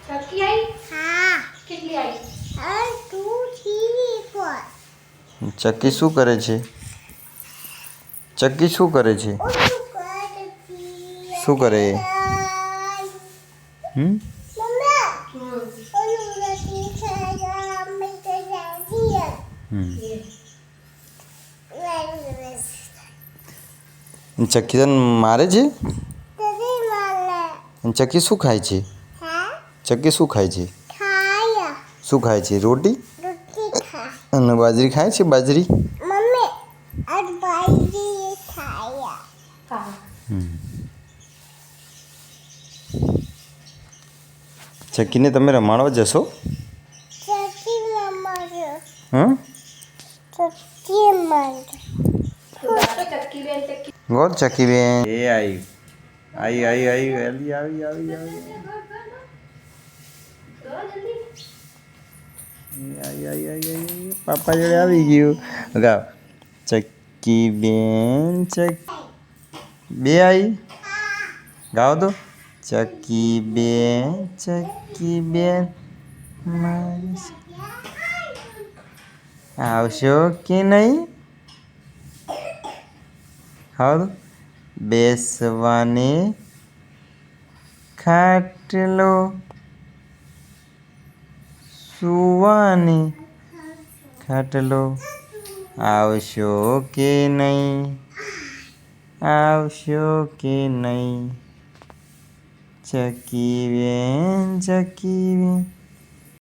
ચક્કી આવી? હા. કેટલી આવી? 1 2 3 4. ચક્કી શું કરે છે? ચક્કી શું કરે છે? શું કરે? ચક્કી તને મારે છે? ચક્કી શું ખાય છે? ચક્કી શું ખાય છે? શું ખાય છે? રોટી અને બાજરી ખાય છે? બાજરી ચક્કીને તમે રમાડવા જશો? હા, ગોર ચક્કી બેન એ આવી પાપા જોડે આવી ગયું. ગાવ ચક્કી બેન બે આવી. ગાવ તો ચક્કી બેન આવશો કે નહીં? હા, બેસવાને ખાટલો, સુવાને ખાટલો. આવશો કે નહીં? આવશો કે નહીં? ચક્કી બેન